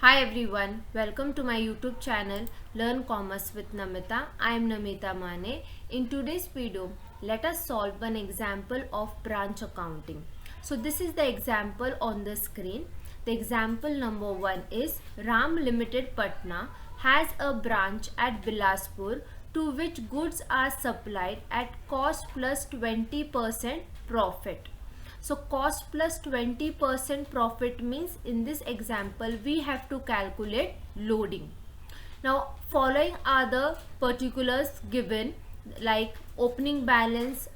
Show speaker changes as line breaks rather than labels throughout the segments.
Hi everyone, welcome to my YouTube channel Learn Commerce with Namita. I am Namita Mane. In today's video, let us solve an example of branch accounting. So this is the example on the screen. The example number 1 is Ram Limited Patna has a branch at Bilaspur to which goods are supplied at cost plus 20% profit. So cost plus 20% profit means in this example we have to calculate loading. Now following are the particulars given, like opening balance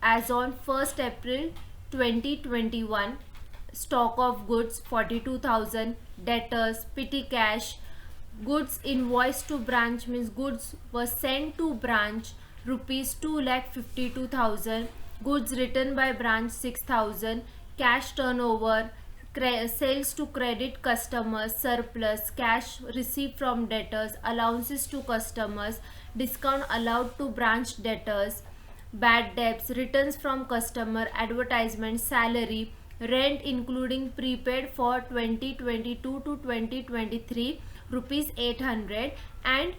as on 1st April 2021, stock of goods 42,000, debtors, petty cash, goods invoiced to branch means goods were sent to branch rupees 2,52,000, goods written by branch 6,000, cash turnover, sales to credit customers, surplus, cash received from debtors, allowances to customers, discount allowed to branch debtors, bad debts, returns from customer, advertisement, salary, rent including prepaid for 2022 to 2023 rupees 800 and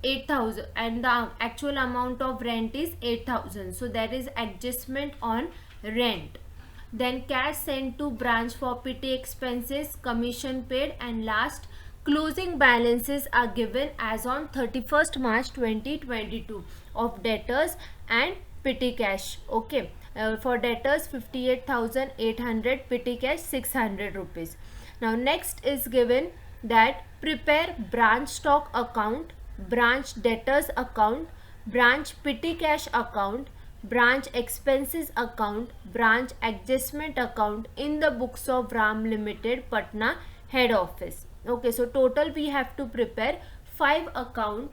8,000, and the actual amount of rent is 8,000. So there is adjustment on rent. Then cash sent to branch for petty expenses, commission paid, and last closing balances are given as on 31st March 2022 of debtors and petty cash. Okay, for debtors 58,800, petty cash 600 rupees. Now next is given that prepare branch stock account, branch debtors account, branch petty cash account, branch expenses account, branch adjustment account in the books of Ram Limited Patna head office. Okay, so total we have to prepare 5 account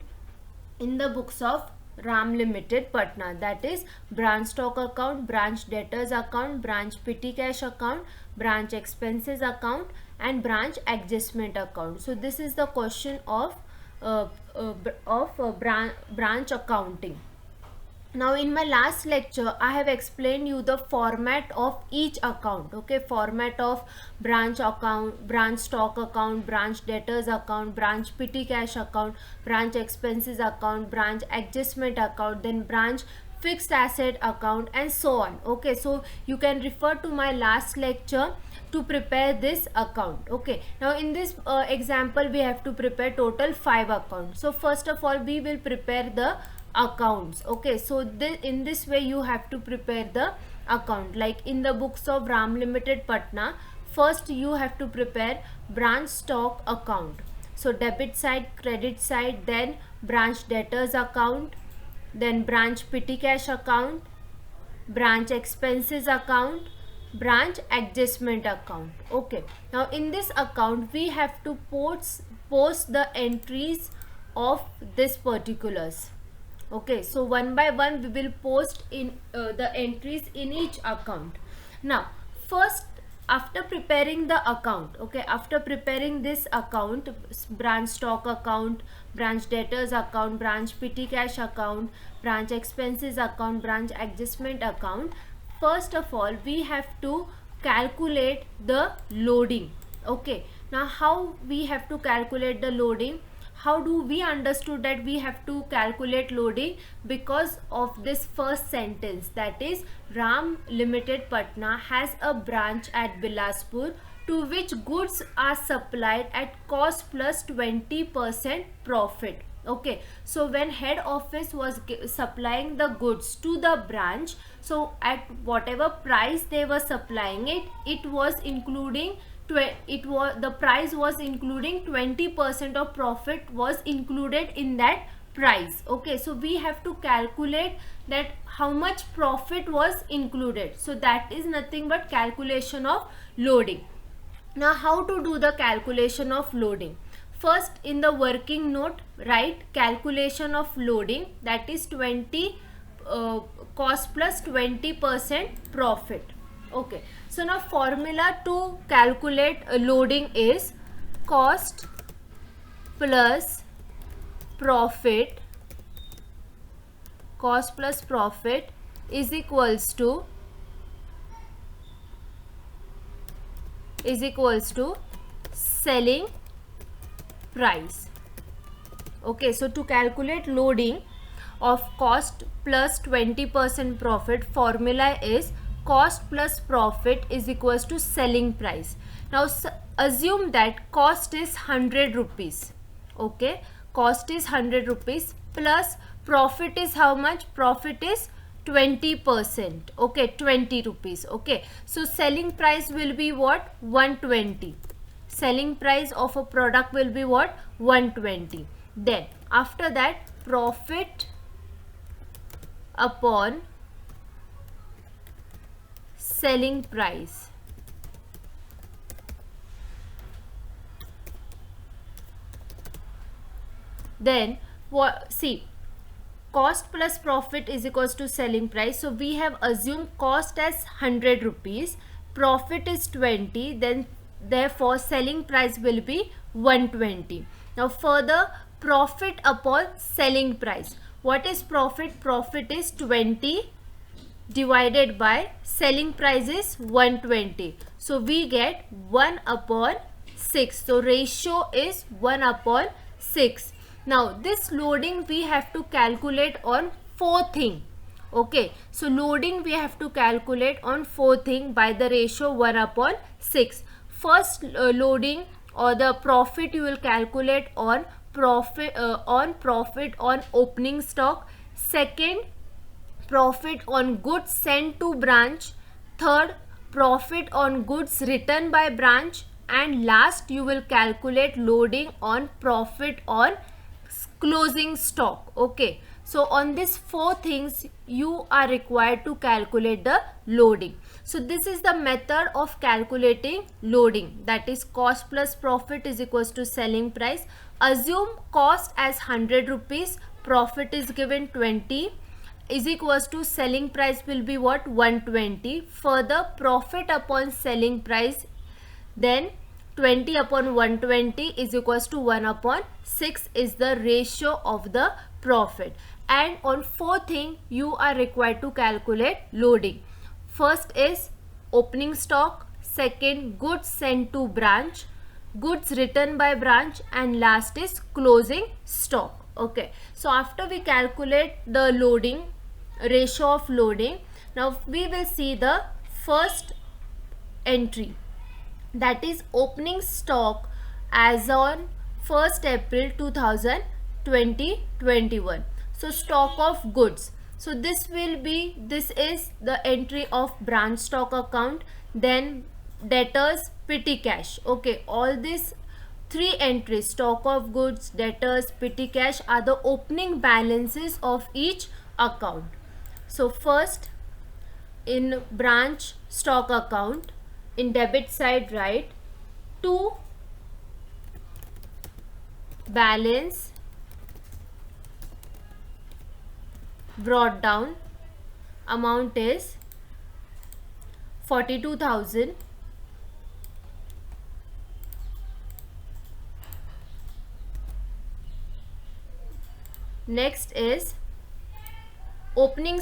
in the books of Ram Limited Patna, that is branch stock account, branch debtors account, branch petty cash account, branch expenses account, and branch adjustment account. So this is the question of branch accounting. Now in my last lecture I have explained you the format of each account. Okay, format of branch account, branch stock account, branch debtors account, branch petty cash account, branch expenses account, branch adjustment account, then branch fixed asset account, and so on. Okay, so you can refer to my last lecture to prepare this account. Okay, now in this example we have to prepare total 5 accounts. So first of all we will prepare the accounts. Okay, so in this way you have to prepare the account. Like in the books of Ram Limited Patna, first you have to prepare branch stock account. So debit side, credit side, then branch debtors account, then branch petty cash account, branch expenses account, branch adjustment account. Okay, now in this account we have to post the entries of this particulars. Okay, so one by one we will post in the entries in each account. Now first, after preparing the account, okay, after preparing this account, branch stock account, branch debtors account, branch petty cash account, branch expenses account, branch adjustment account, first of all we have to calculate the loading. Okay, now how we have to calculate the loading? How do we understood that we have to calculate loading? Because of this first sentence, that is Ram Limited Patna has a branch at Bilaspur to which goods are supplied at cost plus 20% profit. Okay, so when head office was supplying the goods to the branch, so at whatever price they were supplying it was including the price was including 20% of profit was included in that price. Okay, so we have to calculate that how much profit was included. So that is nothing but calculation of loading. Now how to do the calculation of loading? First, in the working note write calculation of loading, that is 20 cost plus 20% profit. Okay, so now formula to calculate loading is cost plus profit, cost plus profit is equals to selling price. Okay, so to calculate loading of cost plus 20% profit, formula is cost plus profit is equals to selling price. Now assume that cost is 100 rupees. Okay, cost is 100 rupees plus profit is how much? Profit is 20%. Okay, 20 rupees. Okay, so selling price will be what? 120. Selling price of a product will be what? 120. Then after that, profit upon selling price. Then what? See, cost plus profit is equals to selling price. So we have assumed cost as 100 rupees, profit is 20, then therefore selling price will be 120. Now further, profit upon selling price. What is profit? Profit is 20 divided by selling price is 120. So we get 1 upon 6. So ratio is 1 upon 6. Now this loading we have to calculate on 4 thing. Okay, so loading we have to calculate on 4 thing by the ratio 1 upon 6. First loading or the profit you will calculate on profit on opening stock. Second, profit on goods sent to branch. Third, profit on goods returned by branch. And last, you will calculate loading on profit on closing stock. Okay, so on these 4 things you are required to calculate the loading. So this is the method of calculating loading, that is cost plus profit is equals to selling price. Assume cost as 100 rupees, profit is given 20, is equals to selling price will be what? 120. Further, profit upon selling price, then 20 upon 120 is equals to 1 upon 6 is the ratio of the profit. And on 4th thing you are required to calculate loading. First is opening stock, second goods sent to branch, goods returned by branch, and last is closing stock. Okay, so after we calculate the loading, ratio of loading, now we will see the first entry, that is opening stock as on 1st April 2021. So stock of goods. So this is the entry of branch stock account. Then debtors, petty cash. Okay, all these 3 entries, stock of goods, debtors, petty cash, are the opening balances of each account. So first, in branch stock account, in debit side write to balance brought down, amount is 42,000. Next is opening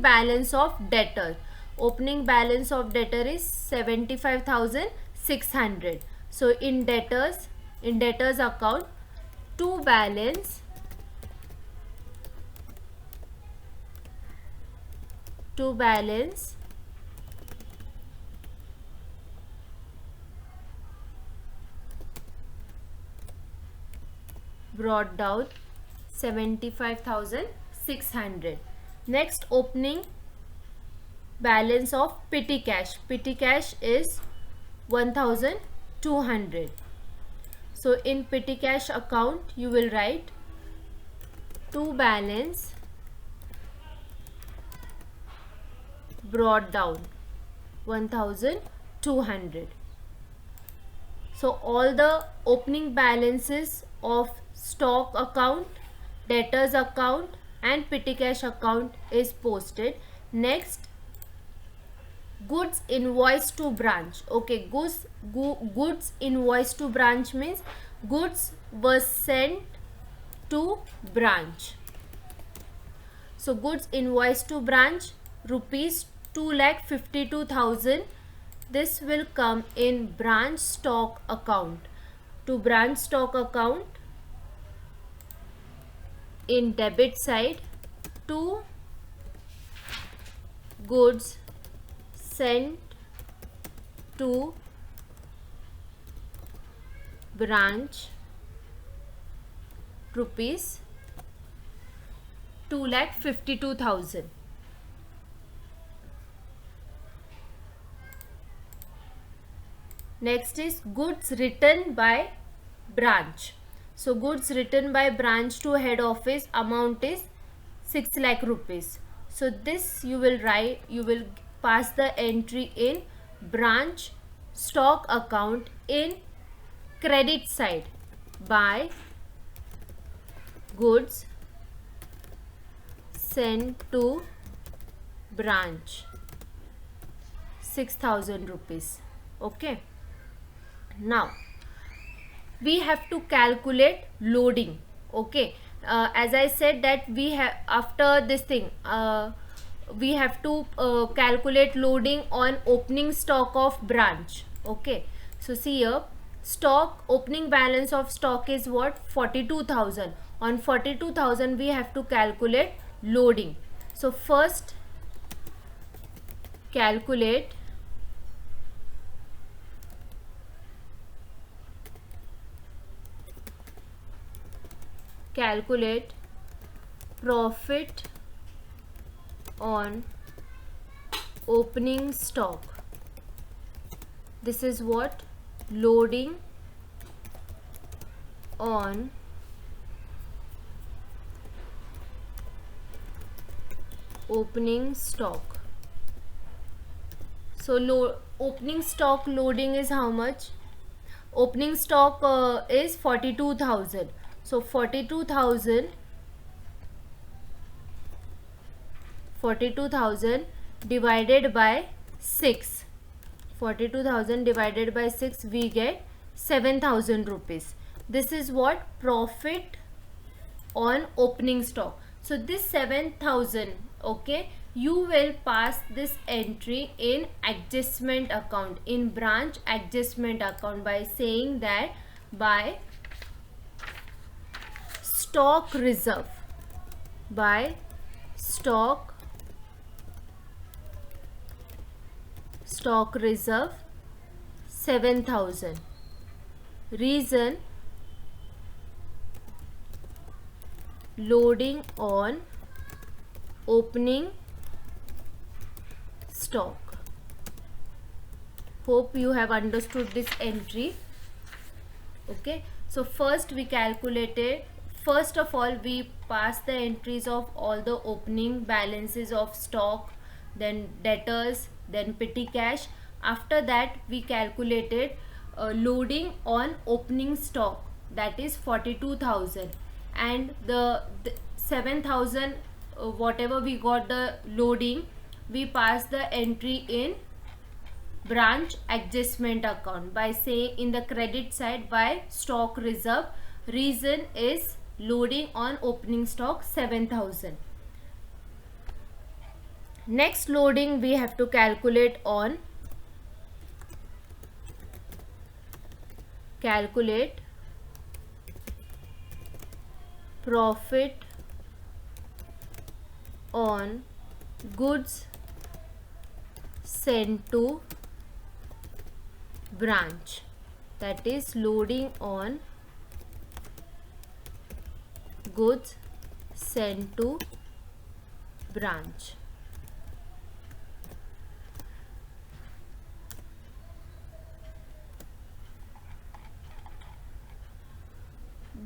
balance of debtor. Opening balance of debtor is 75,600. So in debtors account, to balance brought down 75,600. Next, opening balance of petty cash. Petty cash is 1,200. So in petty cash account you will write to balance brought down 1,200. So all the opening balances of stock account, debtors account and petty cash account is posted. Next, goods invoice to branch. Okay, goods invoice to branch means goods was sent to branch. So goods invoice to branch rupees 2,52,000. This will come in branch stock account. to branch stock account in debit side to goods sent to branch rupees 2,52,000. Next is goods written by branch. So goods written by branch to head office amount is 6 lakh rupees. So this you will write, you will pass the entry in branch stock account in credit side by goods sent to branch 6,000 rupees. Okay. Now we have to calculate loading. Okay, as I said that we have, after this thing we have to calculate loading on opening stock of branch. Okay, so see here, stock opening balance of stock is what, 42,000. On 42,000 we have to calculate loading. So first calculate profit on opening stock. This is what, loading on opening stock. So opening stock loading is how much? Opening stock is 42,000. So 42,000 divided by 6. 42,000 divided by 6, we get 7,000 rupees. This is what, profit on opening stock. So this 7,000, okay, you will pass this entry in adjustment account, in branch adjustment account, by saying that by stock reserve, by stock reserve 7,000. Reason, loading on opening stock. Hope you have understood this entry. Okay, so first we calculated, first of all we pass the entries of all the opening balances of stock, then debtors, then petty cash. After that we calculated loading on opening stock, that is 42,000, and the 7,000 whatever we got the loading, we pass the entry in branch adjustment account by saying in the credit side by stock reserve. Reason is loading on opening stock 7,000. Next loading we have to calculate on profit on goods sent to branch, that is loading on goods sent to branch.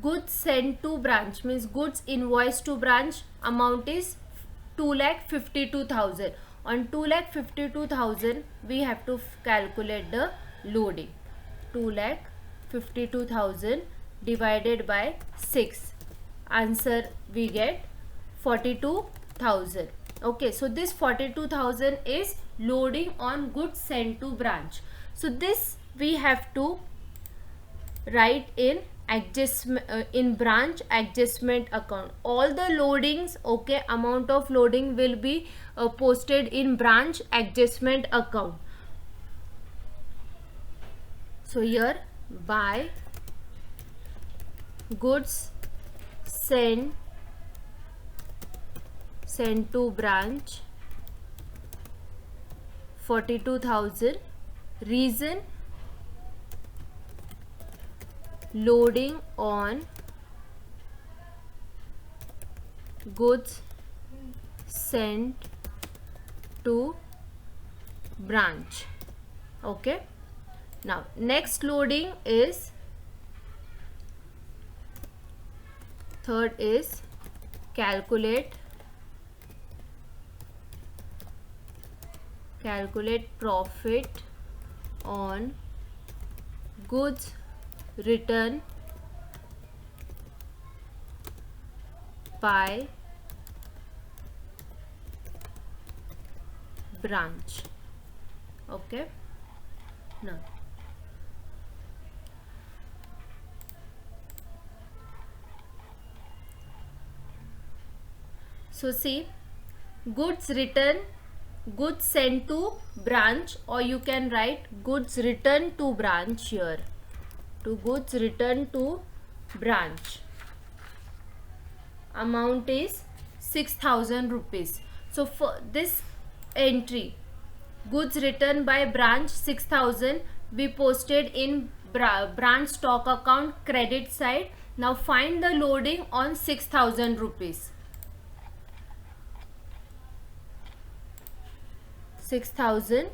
Goods sent to branch means goods invoiced to branch amount is 2,52,000. On 2,52,000 we have to calculate the loading. 2,52,000 divided by 6. Answer we get 42,000. Okay, so this 42,000 is loading on goods sent to branch. So this we have to write in adjustment in branch adjustment account. All the loadings, okay, amount of loading will be posted in branch adjustment account. So here by goods sent to branch 42,000. Reason, loading on goods sent to branch. Okay, now next loading is, third is calculate profit on goods written by branch. Okay, now so see, goods written, goods sent to branch, or you can write goods written to branch here, to goods written to branch. Amount is 6,000 rupees. So for this entry, goods written by branch 6,000, we posted in branch stock account credit side. Now find the loading on 6,000 rupees. 6,000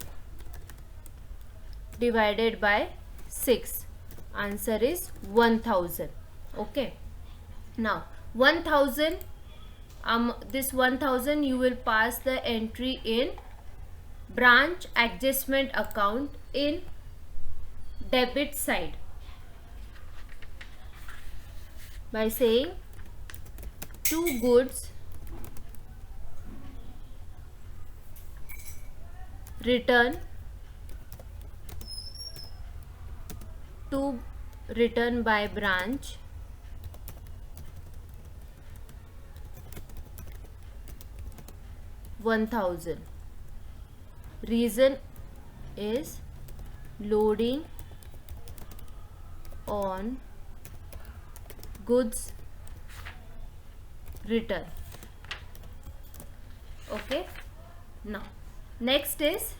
divided by 6, answer is 1,000. Okay, now 1,000, this 1,000 you will pass the entry in branch adjustment account in debit side by saying two goods written by branch $1,000. Reason is loading on goods written. Okay, now next is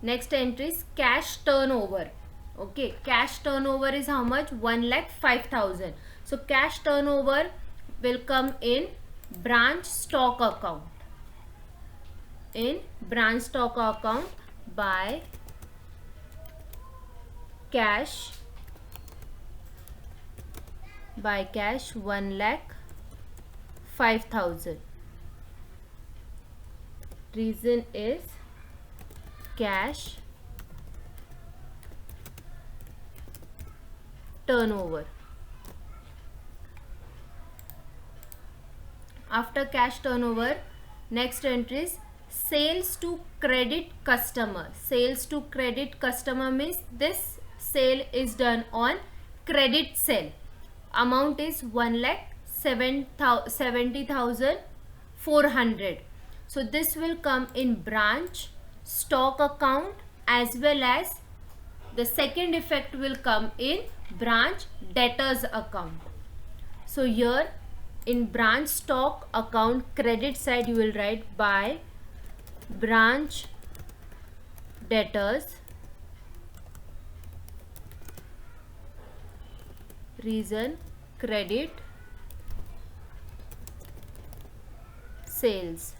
next entry is cash turnover. Okay, cash turnover is how much? 1,05,000. So cash turnover will come in branch stock account. In branch stock account by cash 1,05,000. Reason is cash turnover. After cash turnover, next entry is sales to credit customer. Sales to credit customer means this sale is done on credit sale. Amount is 1,70,400. So this will come in branch stock account, as well as the second effect will come in branch debtors account. So here in branch stock account credit side you will write by branch debtors. Reason credit sales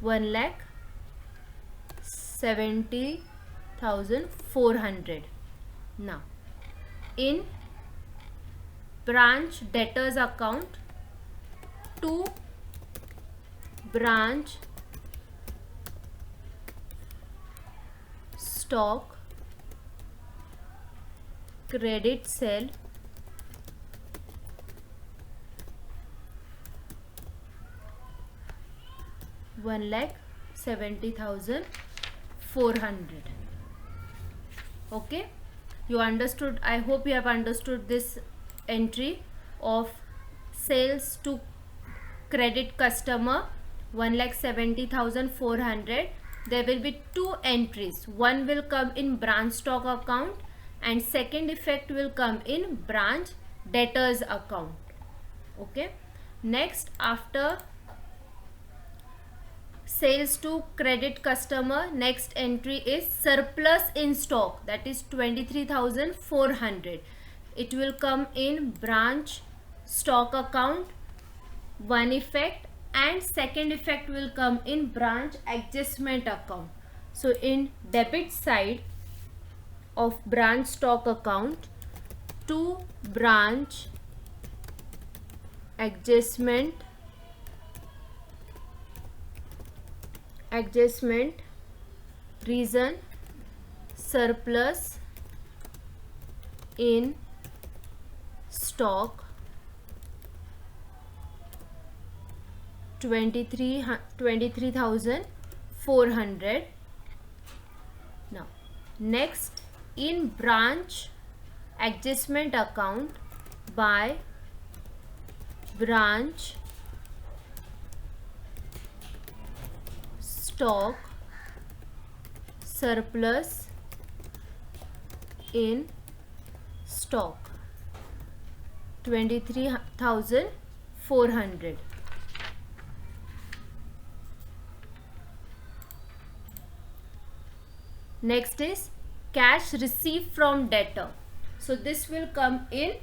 1,70,400. Now in branch debtors account to branch stock credit sale $1,70,400. Okay, you understood? I hope you have understood this entry of sales to credit customer 1,70,400 there will be two entries. One will come in branch stock account and second effect will come in branch debtors account. Okay. Next, after sales to credit customer, next entry is surplus in stock, that is 23,400. It will come in branch stock account, one effect, and second effect will come in branch adjustment account. So in debit side of branch stock account, to branch adjustment reason surplus in stock 23,400. Now next, in branch adjustment account, by branch stock surplus in stock 23,400. Next is cash received from debtor. So this will come in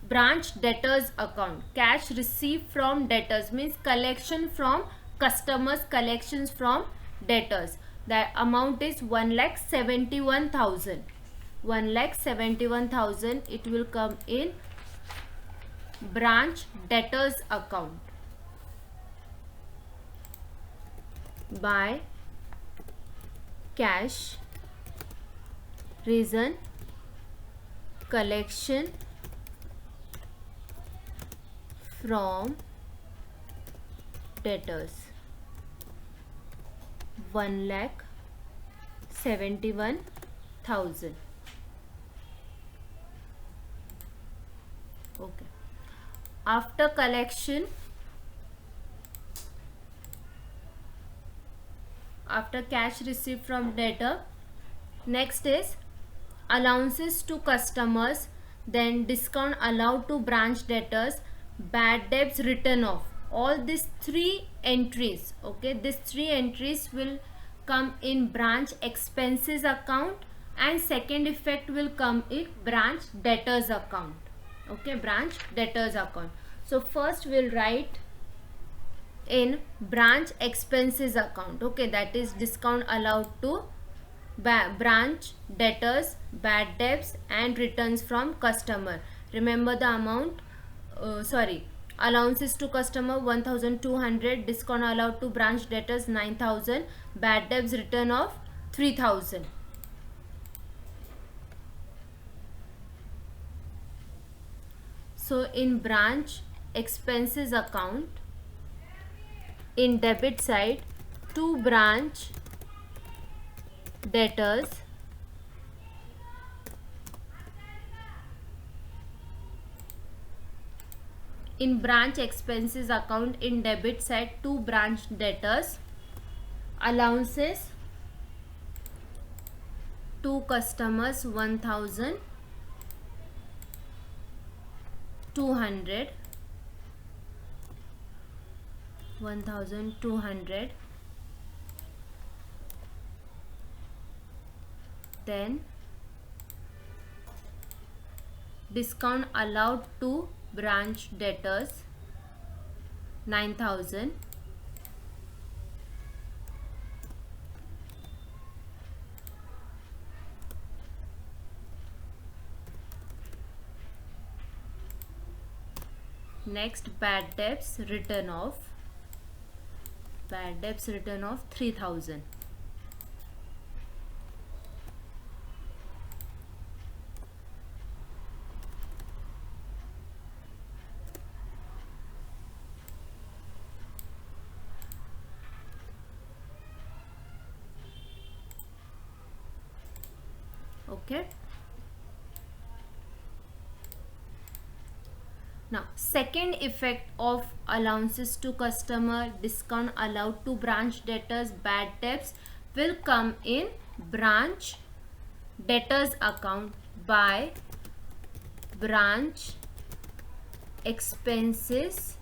branch debtors account. Cash received from debtors means collection from customers, collections from debtors. The amount is 1,71,000. 1,71,000. It will come in branch debtors account by cash reason collection from debtors 1,71,000. Okay. After collection, after cash received from debtor, next is allowances to customers, then discount allowed to branch debtors, bad debts written off. All these three entries, okay, these three entries will come in branch expenses account, and second effect will come in branch debtors account. Okay, branch debtors account. So first we'll write in branch expenses account, okay, that is discount allowed to branch debtors, bad debts and returns from customer. Remember the amount, allowances to customer 1,200, discount allowed to branch debtors 9,000, bad debts return of 3,000. So in branch expenses account, in debit side, to branch debtors in branch expenses account, in debit side, to branch debtors, allowances to customers 1,200, then discount allowed to branch debtors 9,000, next bad debts written off 3,000. Okay. Now second effect of allowances to customer, discount allowed to branch debtors, bad debts will come in branch debtors account by branch expenses,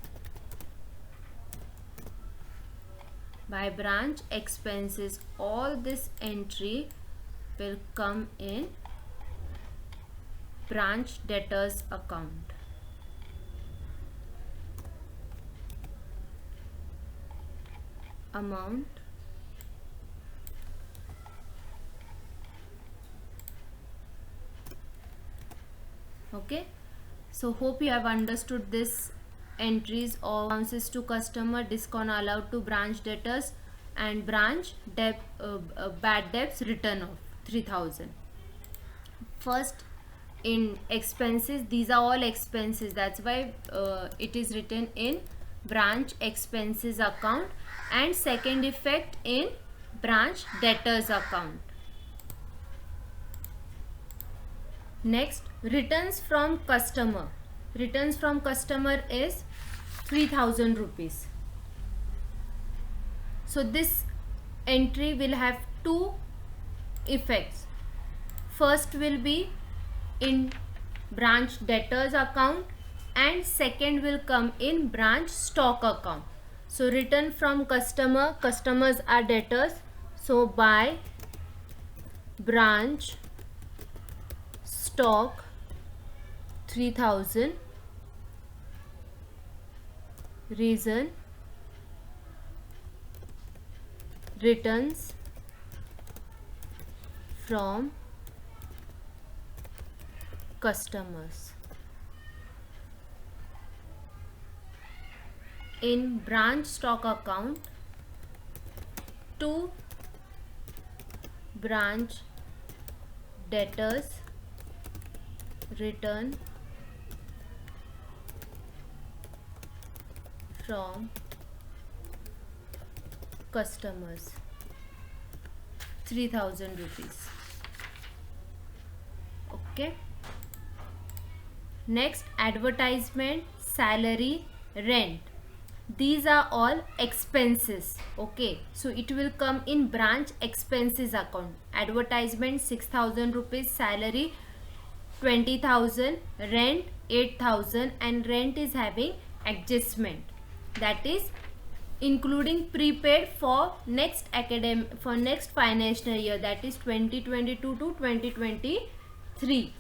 all this entry will come in branch debtors account. Amount okay, so hope you have understood this entries of allowances to customer, discount allowed to branch debtors, and branch bad debts return of 3000. First, in expenses, these are all expenses, that's why it is written in branch expenses account, and second effect in branch debtors account. Next, returns from customer. Returns from customer is 3000 rupees. So this entry will have two effects. First will be in branch debtors account, and second will come in branch stock account. So return from customer, customers are debtors, so by branch stock 3000, reason returns from customers. In branch stock account, to branch debtors return from customers 3000 rupees. Okay. Next, advertisement, salary, rent. These are all expenses. Okay, so it will come in branch expenses account. Advertisement 6000 rupees, salary 20,000, rent 8,000, and rent is having adjustment, that is including prepaid for next financial year, that is 2022 to 2023.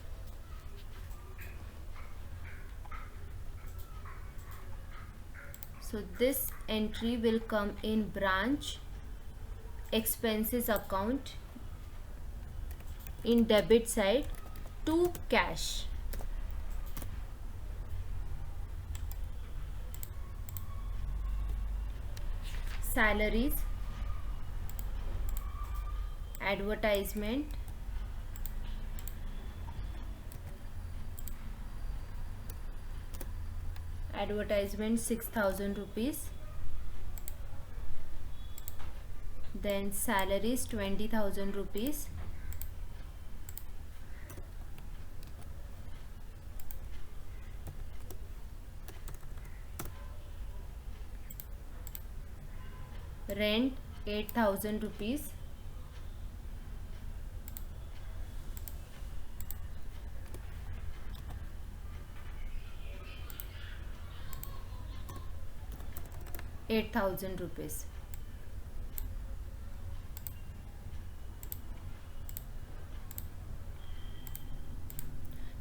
So this entry will come in branch expenses account in debit side to cash. Salaries, advertisement, advertisement 6000 rupees, then salaries 20,000 rupees, rent 8,000 rupees, ₹8,000.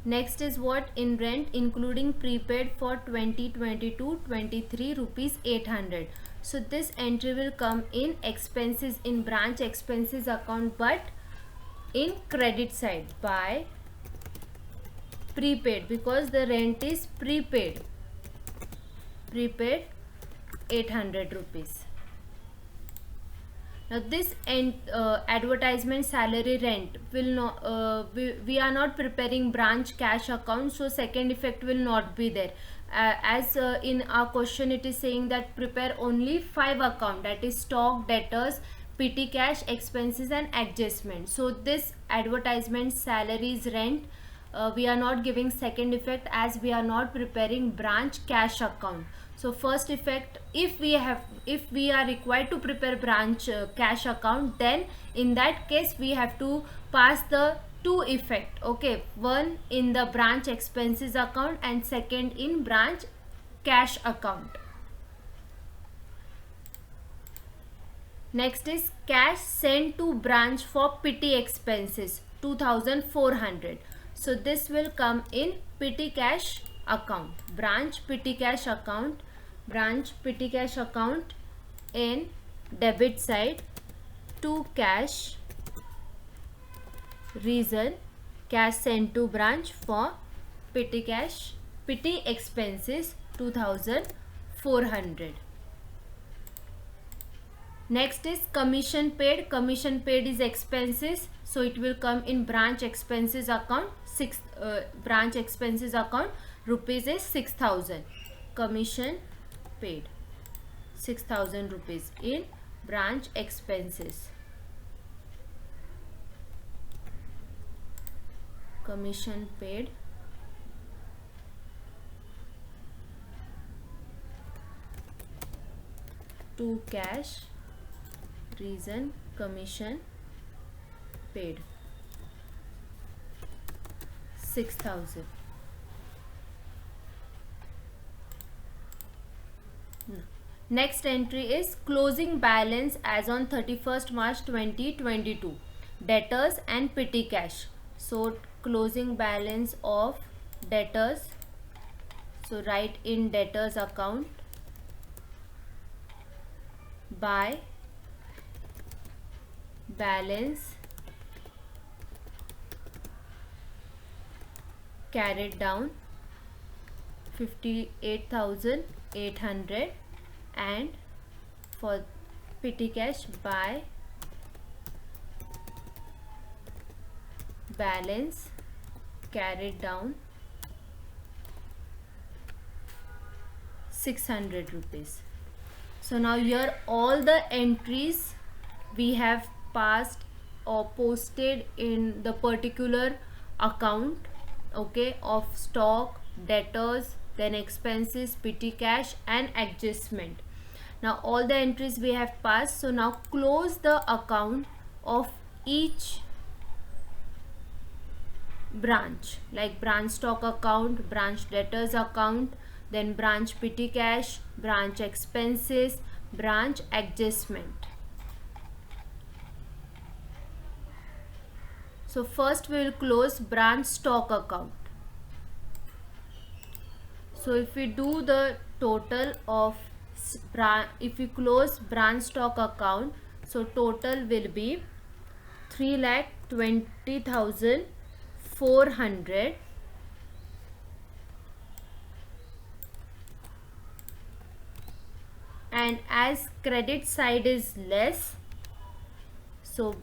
Next is what? In rent including prepaid for 2022-23 rupees 800. So this entry will come in expenses in branch expenses account, but in credit side by prepaid, because the rent is prepaid 800 rupees. Now this advertisement, salary, rent will not, we are not preparing branch cash account, so second effect will not be there. As in our question it is saying that prepare only 5 account, that is stock, debtors, PT cash, expenses and adjustment. So this advertisement, salaries, rent we are not giving second effect as we are not preparing branch cash account. So first effect, if we are required to prepare branch cash account, then in that case we have to pass the two effect. Okay, one in the branch expenses account and second in branch cash account. Next is cash sent to branch for petty expenses 2400. So this will come in petty cash account, branch petty cash account, branch petty cash account in debit side to cash. Reason, cash sent to branch for petty expenses 2400. Next is commission paid. Commission paid is expenses, so it will come in branch expenses account. Branch expenses account, rupees is 6000. Commission paid 6000 rupees in branch expenses. Commission paid to cash. Reason, commission paid 6000. Next entry is closing balance as on 31st March 2022, debtors and petty cash. So closing balance of debtors, so write in debtors account by balance carried down 58,800, and for petty cash by balance carried down 600 rupees. So now here all the entries we have passed or posted in the particular account, okay, of stock, debtors, then expenses, petty cash and adjustment. Now all the entries we have passed. So now close the account of each branch, like branch stock account, branch debtors account, then branch petty cash, branch expenses, branch adjustment. So first we will close branch stock account. So if we do the total of if we close branch stock account, so total will be 3,20,400, and as credit side is less, so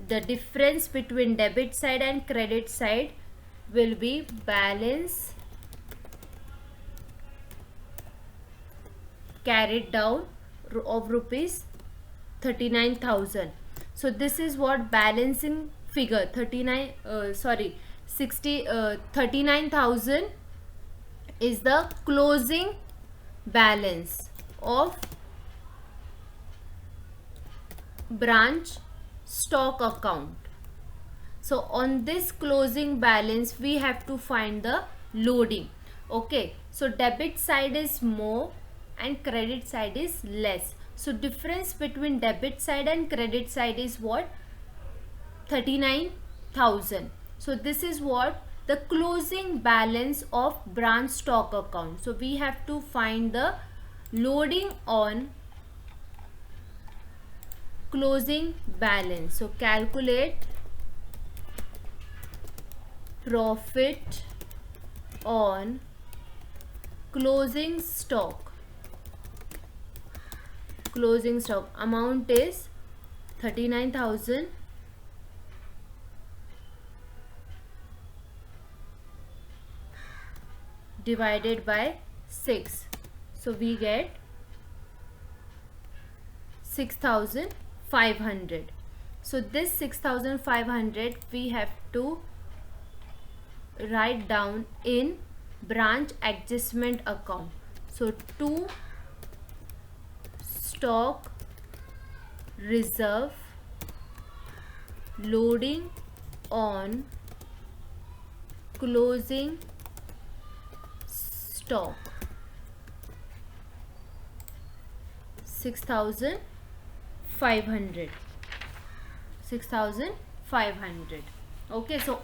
the difference between debit side and credit side will be balance carried down of rupees 39,000. So this is what balancing figure 39,000 is the closing balance of branch stock account. So on this closing balance we have to find the loading. Okay, so debit side is more and credit side is less. So difference between debit side and credit side is what? 39,000. So this is what the closing balance of branch stock account. So we have to find the loading on closing balance. So calculate profit on closing stock. Closing stock amount is 39,000 divided by 6. So we get 6,500. So this 6,500 we have to write down in branch adjustment account. So to stock reserve loading on closing stock 6,500. Okay, so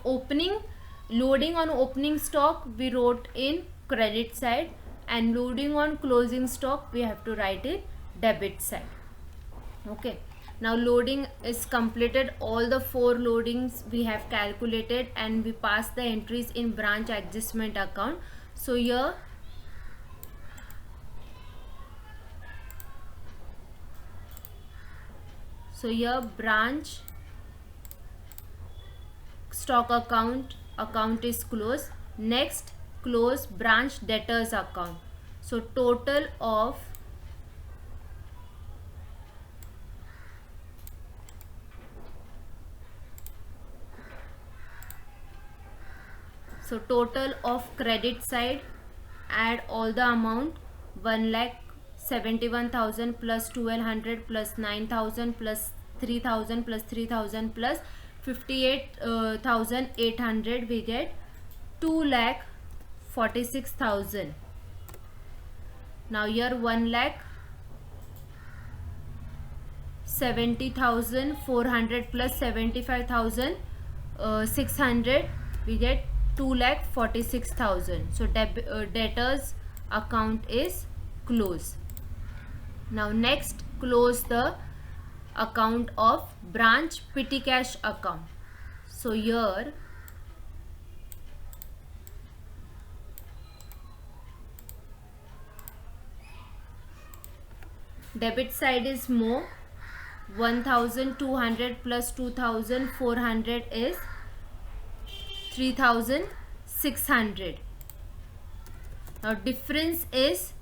loading on opening stock we wrote in credit side, and loading on closing stock we have to write in debit side. Okay, now loading is completed. All the 4 loadings we have calculated and we pass the entries in branch adjustment account. So here branch stock account is closed. Next, close branch debtors account. So total of credit side, add all the amount 1,71,000 plus 1,200 plus 9,000 plus 3,000 plus 3,000 plus 58,800, we get 2,46,000. Now here 1,70,400 plus 75,600, we get 2,46,000. So debtors account is closed. Now next, close the account of branch petty cash account. So here debit side is more, 1,200 plus 2,400 is 3,600. Now difference is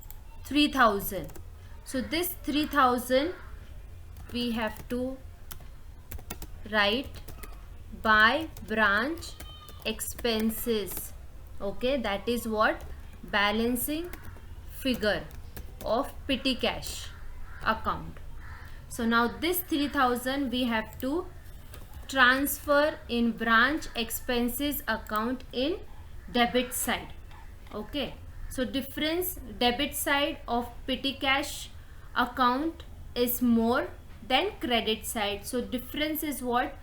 3,000. So this 3,000 we have to write by branch expenses. Okay, that is what balancing figure of petty cash account. So now this 3,000 we have to transfer in branch expenses account in debit side. Okay, so difference, debit side of petty cash account is more than credit side. So difference is what?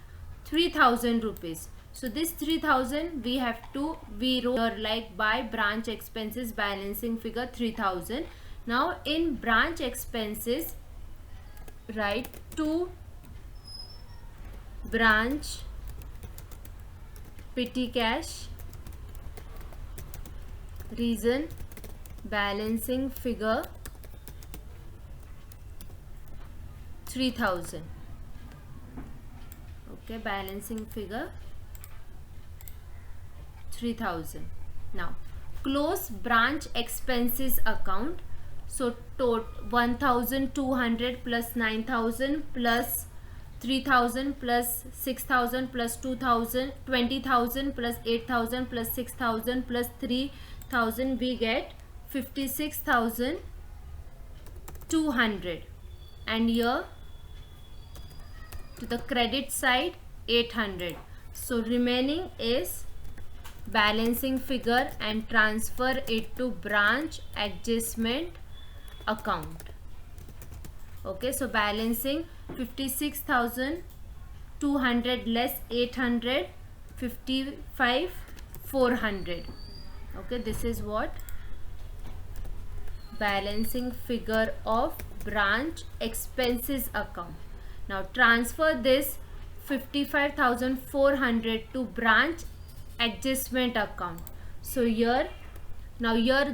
3,000 rupees. So this 3,000 we wrote here like by branch expenses balancing figure 3,000. Now in branch expenses write to branch petty cash, reason balancing figure 3,000. Okay, balancing figure 3,000. Now close branch expenses account. So 1,200 plus 9,000 plus 3,000 plus 6,000 plus 2,000, 20,000 plus 8,000 plus 6,000 plus 3,000, we get 56,200. And here to the credit side 800. So remaining is balancing figure and transfer it to branch adjustment account. Okay, so balancing 56,200 less 800, 55,400. Okay, this is what balancing figure of branch expenses account. Now transfer this 55,400 to branch adjustment account. So here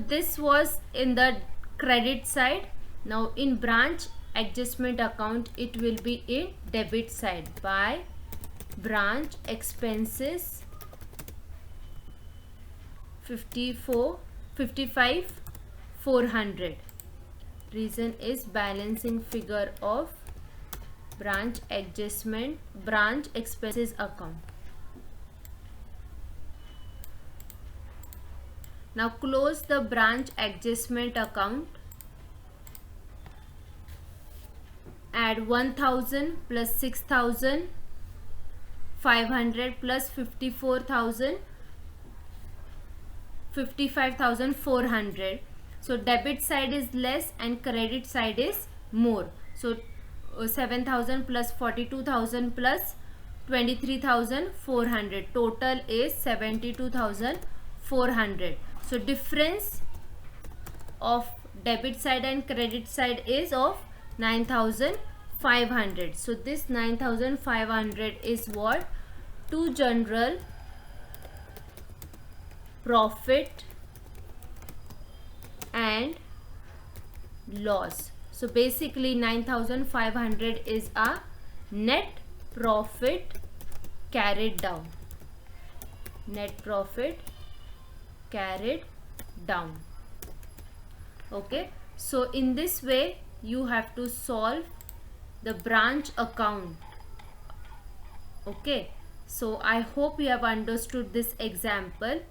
this was in the credit side. Now in branch adjustment account it will be in debit side by branch expenses 55,400. Reason is balancing figure of branch expenses account. Now close the branch adjustment account. Add 1000 plus 6500 plus 55,400. So debit side is less and credit side is more. So 7,000 plus 42,000 plus 23,400. Total is 72,400. So difference of debit side and credit side is of 9,500. So this 9,500 is what? To general profit and loss. So basically 9,500 is a net profit carried down. Net profit carried down. Okay, so in this way you have to solve the branch account. Okay, so I hope you have understood this example.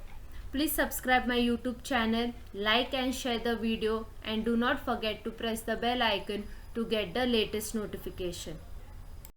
Please subscribe my YouTube channel, like and share the video, and do not forget to press the bell icon to get the latest notification.